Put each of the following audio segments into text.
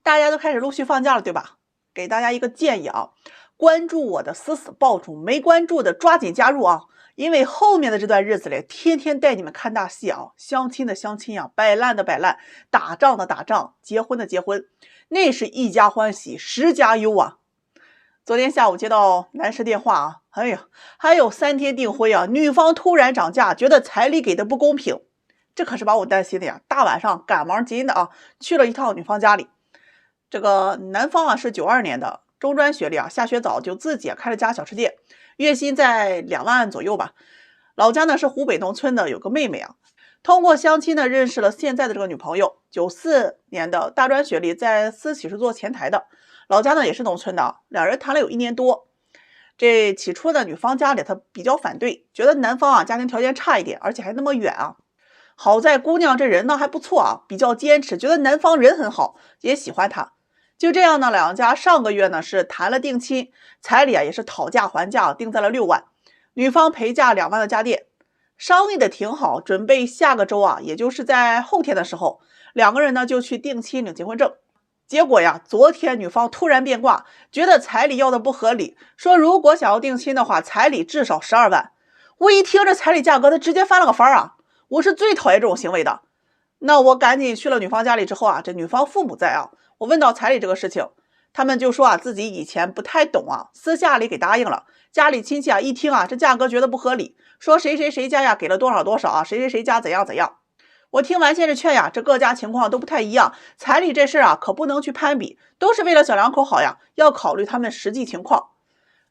大家都开始陆续放假了，对吧？给大家一个建议啊，关注我的死死抱住，没关注的抓紧加入啊！因为后面的这段日子里，天天带你们看大戏啊，相亲的相亲啊，摆烂的摆烂，打仗的打仗，结婚的结婚，那是一家欢喜十家忧啊！昨天下午接到男士电话啊，哎呀，还有3天订婚啊，女方突然涨价，觉得彩礼给的不公平，这可是把我担心的呀！大晚上赶忙急的啊，去了一趟女方家里。这个男方啊是92年的中专学历啊，下学早就自己开了家小吃店，月薪在2万左右吧。老家呢是湖北农村的，有个妹妹啊，通过相亲呢认识了现在的这个女朋友，94年的大专学历，在私企是做前台的，老家呢也是农村的，两人谈了有1年多。这起初呢女方家里她比较反对，觉得男方啊家庭条件差一点，而且还那么远啊。好在姑娘这人呢还不错啊，比较坚持，觉得男方人很好，也喜欢他。就这样呢，两家上个月呢是谈了定亲，彩礼啊也是讨价还价，定在了6万，女方陪嫁2万的家电，商议的挺好，准备下个周啊，也就是在后天的时候，两个人呢就去定亲领结婚证。结果呀，昨天女方突然变卦，觉得彩礼要的不合理，说如果想要定亲的话，彩礼至少12万。我一听这彩礼价格，他直接翻了个番啊！我是最讨厌这种行为的。那我赶紧去了女方家里之后啊，这女方父母在啊，我问到彩礼这个事情，他们就说啊自己以前不太懂啊，私下里给答应了。家里亲戚啊一听啊这价格觉得不合理，说谁谁谁家呀给了多少多少啊，谁谁谁家怎样怎样。我听完先是劝呀，这各家情况都不太一样，彩礼这事啊可不能去攀比，都是为了小两口好呀，要考虑他们实际情况。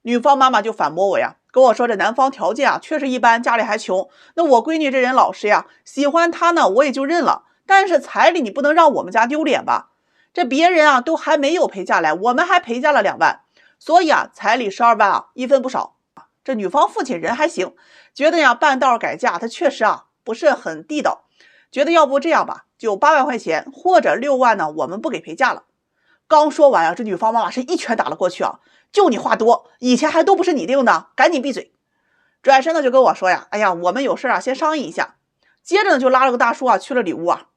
女方妈妈就反驳我呀，跟我说这男方条件啊确实一般，家里还穷，那我闺女这人老实呀，喜欢他呢我也就认了，但是彩礼你不能让我们家丢脸吧？这别人啊都还没有陪嫁来，我们还陪嫁了2万，所以啊彩礼12万啊一分不少。这女方父亲人还行，觉得呀半道改嫁他确实啊不是很地道，觉得要不这样吧，就8万块钱或者6万呢我们不给陪嫁了。刚说完啊，这女方妈妈是一拳打了过去啊，就你话多，以前还都不是你定的，赶紧闭嘴。转身呢就跟我说呀，哎呀我们有事啊先商议一下。接着呢就拉了个大叔啊去了里屋啊。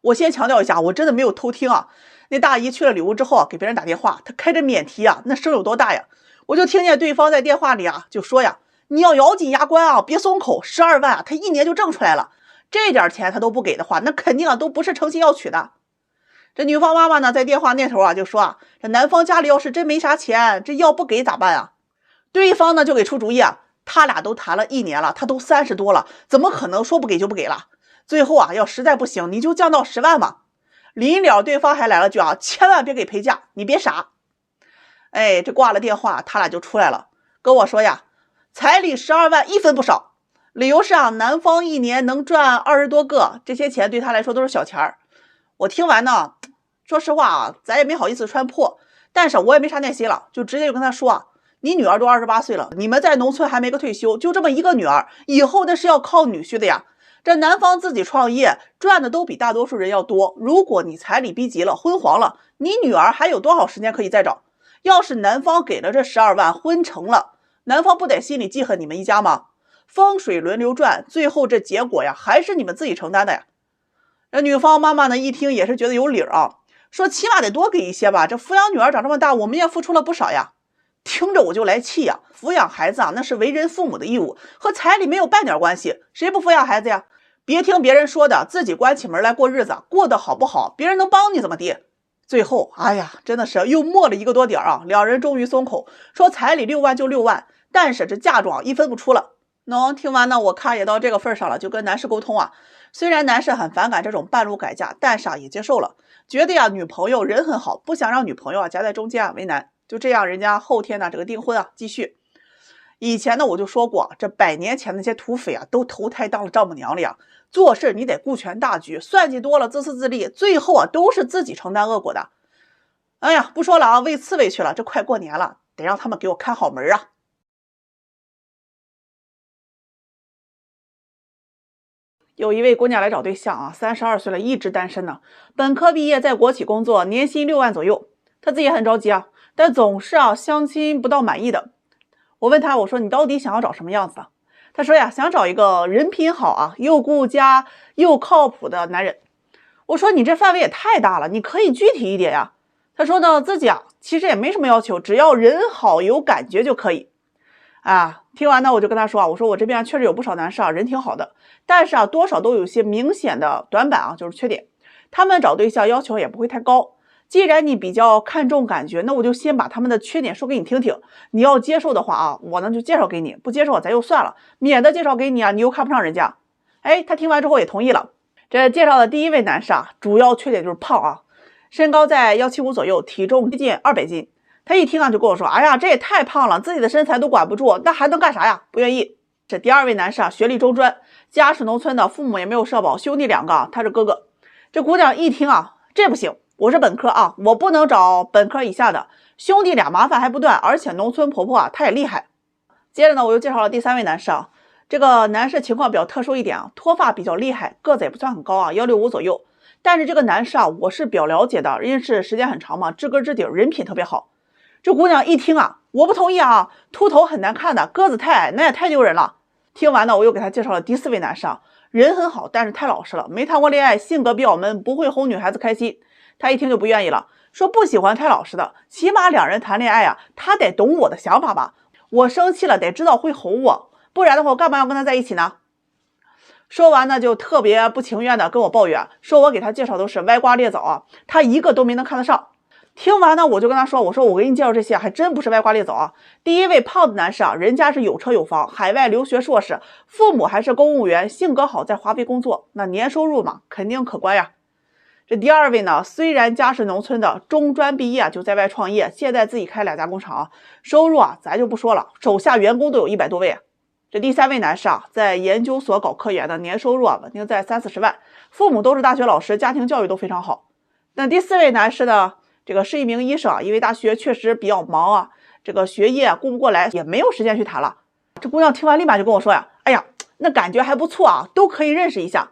我先强调一下，我真的没有偷听啊。那大姨去了里屋之后啊，给别人打电话，她开着免提啊，那声有多大呀？我就听见对方在电话里啊就说呀，你要咬紧牙关啊，别松口，12万啊他1年就挣出来了，这点钱他都不给的话，那肯定啊都不是诚心要娶的。这女方妈妈呢在电话那头啊就说啊，这男方家里要是真没啥钱，这要不给咋办啊？对方呢就给出主意啊，他俩都谈了1年了，他都30多了，怎么可能说不给就不给了？最后啊要实在不行你就降到10万嘛。临了对方还来了句啊，千万别给陪嫁，你别傻。哎，这挂了电话他俩就出来了，跟我说呀，彩礼12万一分不少，理由是啊男方1年能赚20多个，这些钱对他来说都是小钱儿。我听完呢，说实话啊，咱也没好意思穿破，但是我也没啥耐心了，就直接就跟他说啊，你女儿都28岁了，你们在农村还没个退休，就这么一个女儿，以后那是要靠女婿的呀。这男方自己创业赚的都比大多数人要多，如果你彩礼逼急了，婚黄了，你女儿还有多少时间可以再找？要是男方给了这12万，婚成了，男方不得心里记恨你们一家吗？风水轮流转，最后这结果呀还是你们自己承担的呀。这女方妈妈呢一听也是觉得有理啊，说起码得多给一些吧，这抚养女儿长这么大，我们也付出了不少呀。听着我就来气呀，抚养孩子啊那是为人父母的义务，和彩礼没有半点关系，谁不抚养孩子呀？别听别人说的，自己关起门来过日子，过得好不好别人能帮你怎么地？最后哎呀真的是又磨了1个多点啊，两人终于松口，说彩礼6万就6万，但是这嫁妆一分不出了。听完呢，我看也到这个份上了，就跟男士沟通啊。虽然男士很反感这种半路改嫁，但是啊也接受了，觉得呀女朋友人很好，不想让女朋友啊夹在中间啊为难。就这样，人家后天呢这个订婚啊继续。以前呢我就说过，这100年前那些土匪啊都投胎当了丈母娘了呀。做事你得顾全大局，算计多了自私自利，最后啊都是自己承担恶果的。哎呀，不说了啊，喂刺猬去了，这快过年了，得让他们给我看好门啊。有一位姑娘来找对象啊，32岁了，一直单身呢。本科毕业，在国企工作，年薪6万左右。她自己也很着急啊，但总是啊相亲不到满意的。我问她，我说你到底想要找什么样子的？她说呀，想找一个人品好啊，又顾家又靠谱的男人。我说你这范围也太大了，你可以具体一点呀。他说呢，自己啊其实也没什么要求，只要人好有感觉就可以。听完呢，我就跟他说我说我这边确实有不少男士人挺好的，但是多少都有一些明显的短板就是缺点。他们找对象要求也不会太高。既然你比较看重感觉，那我就先把他们的缺点说给你听听。你要接受的话我呢就介绍给你；不接受咱就算了，免得介绍给你你又看不上人家。他听完之后也同意了。这介绍的第一位男士主要缺点就是胖身高在175左右，体重接近200斤。他一听就跟我说，哎呀，这也太胖了，自己的身材都管不住，那还能干啥呀？不愿意。这第二位男士学历中专，家是农村的，父母也没有社保，兄弟2个，他是哥哥。这姑娘一听这不行，我是本科我不能找本科以下的，兄弟俩麻烦还不断，而且农村婆婆她也厉害。接着呢，我又介绍了第三位男士这个男士情况比较特殊一点脱发比较厉害，个子也不算很高165左右。但是这个男士我是比较了解的，认识时间很长嘛，知根知底，人品特别好。这姑娘一听我不同意秃头很难看的，个子太矮那也太丢人了。听完呢，我又给他介绍了第四位男士人很好，但是太老实了，没谈过恋爱，性格比较闷，不会哄女孩子开心。他一听就不愿意了，说不喜欢太老实的，起码2人谈恋爱他得懂我的想法吧，我生气了得知道会哄我，不然的话我干嘛要跟他在一起呢？说完呢，就特别不情愿的跟我抱怨，说我给他介绍都是歪瓜裂枣他一个都没能看得上。听完呢，我就跟他说，我说我给你介绍这些还真不是歪瓜裂枣第一位胖子男士人家是有车有房，海外留学硕士，父母还是公务员，性格好，在华为工作，那年收入嘛肯定可观呀。这第二位呢，虽然家是农村的，中专毕业就在外创业，现在自己开2家工厂收入咱就不说了，手下员工都有100多位。这第三位男士在研究所搞科研的，年收入稳定在30-40万，父母都是大学老师，家庭教育都非常好。那第四位男士呢，这个是一名医生因为大学确实比较忙这个学业顾不过来，也没有时间去谈了。这姑娘听完立马就跟我说哎呀，那感觉还不错都可以认识一下。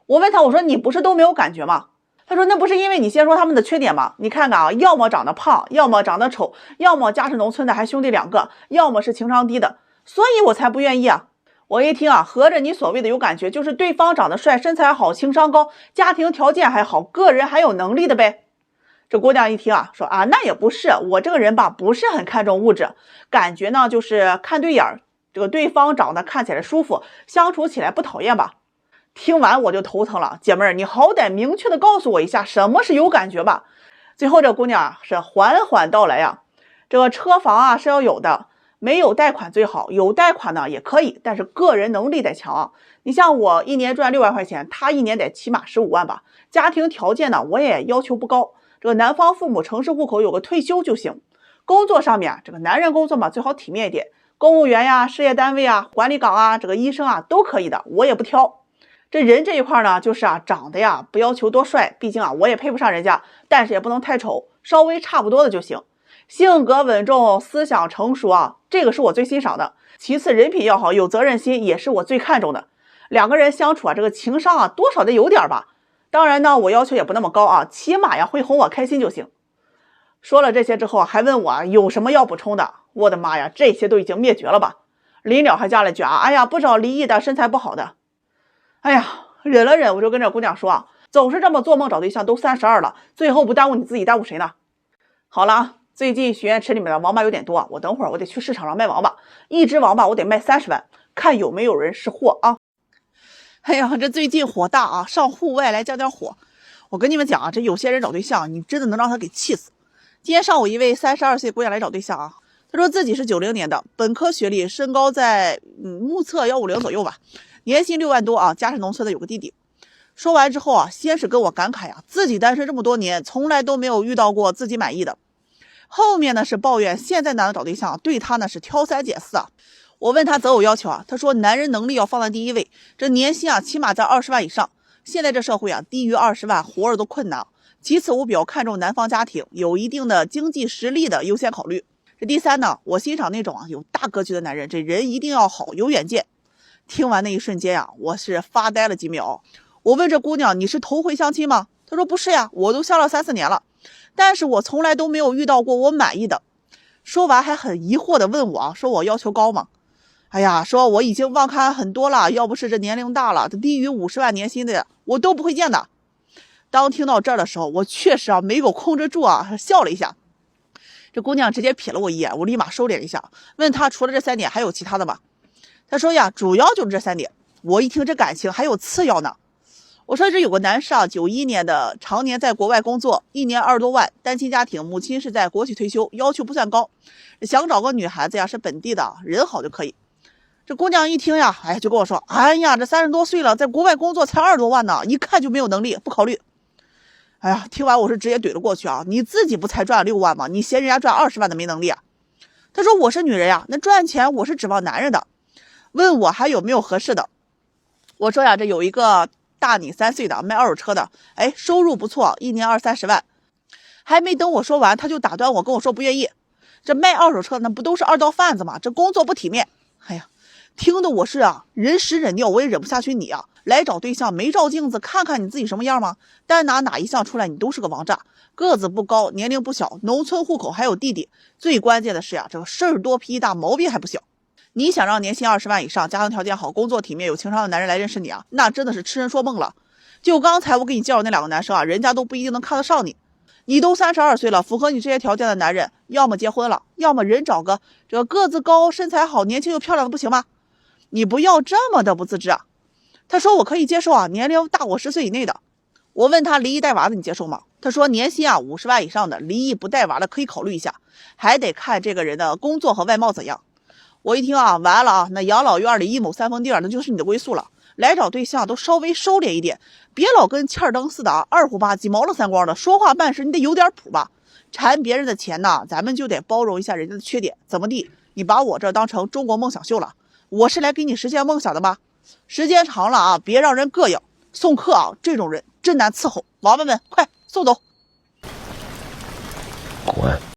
我问他，我说你不是都没有感觉吗？他说那不是因为你先说他们的缺点吗？你看看要么长得胖，要么长得丑，要么家是农村的还兄弟2个，要么是情商低的，所以我才不愿意我一听合着你所谓的有感觉，就是对方长得帅，身材好，情商高，家庭条件还好，个人还有能力的呗。这姑娘一听说那也不是，我这个人吧不是很看重物质，感觉呢就是看对眼，这个对方长得看起来舒服，相处起来不讨厌吧。听完我就头疼了，姐妹儿，你好歹明确的告诉我一下什么是有感觉吧。最后这姑娘是缓缓道来这个车房是要有的，没有贷款最好，有贷款呢也可以，但是个人能力得强你像我一年赚6万块钱，他一年得起码15万吧。家庭条件呢我也要求不高，这个男方父母城市户口有个退休就行。工作上面这个男人工作嘛最好体面一点，公务员事业单位管理岗这个医生都可以的，我也不挑。这人这一块呢，就是长得不要求多帅，毕竟我也配不上人家，但是也不能太丑，稍微差不多的就行。性格稳重，思想成熟这个是我最欣赏的。其次人品要好，有责任心也是我最看重的。2个人相处这个情商多少得有点吧。当然呢，我要求也不那么高起码会哄我开心就行。说了这些之后，还问我有什么要补充的。我的妈呀，这些都已经灭绝了吧。临了还加了句哎呀，不找离异的，身材不好的。哎呀，忍了忍，我就跟这姑娘说总是这么做梦找对象，都32了，最后不耽误你自己，耽误谁呢？好了最近许愿池里面的王八有点多我等会儿我得去市场上卖王八，一只王八我得卖30万，看有没有人识货哎呀，这最近火大上户外来降降火。我跟你们讲这有些人找对象，你真的能让他给气死。今天上午一位32岁姑娘来找对象她说自己是90年的，本科学历，身高在目测150左右吧，年薪6万多家是农村的，有个弟弟。说完之后先是跟我感慨自己单身这么多年，从来都没有遇到过自己满意的。后面呢是抱怨现在男的找对象对他呢是挑三拣四我问他择偶要求他说男人能力要放在第一位，这年薪起码在20万以上。现在这社会低于20万活着都困难。其次我比较看重男方家庭，有一定的经济实力的优先考虑。这第三呢，我欣赏那种有大格局的男人，这人一定要好，有远见。听完那一瞬间我是发呆了几秒。我问这姑娘，你是头回相亲吗？她说不是呀，我都相了3-4年了，但是我从来都没有遇到过我满意的。说完还很疑惑的问我说我要求高吗？哎呀，说我已经忘看很多了，要不是这年龄大了，低于50万年薪的我都不会见的。当听到这儿的时候，我确实没有控制住笑了一下。这姑娘直接瞥了我一眼，我立马收敛一下，问她除了这3点还有其他的吗？她说呀，主要就是这3点。我一听这感情还有次要呢。我说这有个男士91年的，常年在国外工作，1年20多万，单亲家庭，母亲是在国企退休，要求不算高，想找个女孩子是本地的，人好就可以。这姑娘一听就跟我说，哎呀，这30多岁了，在国外工作才20多万呢，一看就没有能力，不考虑。哎呀，听完我是直接怼了过去你自己不才赚6万吗？你嫌人家赚20万的没能力他说我是女人那赚钱我是指望男人的，问我还有没有合适的。我说这有一个大你3岁的卖二手车的，收入不错，1年20-30万。还没等我说完，他就打断我跟我说不愿意。这卖二手车那不都是2道贩子吗？这工作不体面。哎呀，听得我是人屎忍尿，我也忍不下去你来找对象没照镜子看看你自己什么样吗？单拿哪一项出来你都是个王炸，个子不高，年龄不小，农村户口还有弟弟，最关键的是这个事儿多脾气大，毛病还不小。你想让年薪20万以上，家庭条件好，工作体面，有情商的男人来认识你那真的是痴人说梦了。就刚才我给你介绍那2个男生人家都不一定能看得上你。你都32岁了，符合你这些条件的男人，要么结婚了，要么人找个这个个子高、身材好、年轻又漂亮的不行吗？你不要这么的不自知他说我可以接受年龄大我10岁以内的。我问他离异带娃的你接受吗？他说年薪50万以上的，离异不带娃的可以考虑一下，还得看这个人的工作和外貌怎样。我一听完了那养老院里一亩3分地那就是你的归宿了。来找对象都稍微收敛一点，别老跟欠灯似的二虎吧唧毛了3光的，说话办事你得有点谱吧。缠别人的钱咱们就得包容一下人家的缺点。怎么地？你把我这当成中国梦想秀了？我是来给你实现梦想的吗？时间长了别让人膈应。送客这种人真难伺候。王八们快送走。滚。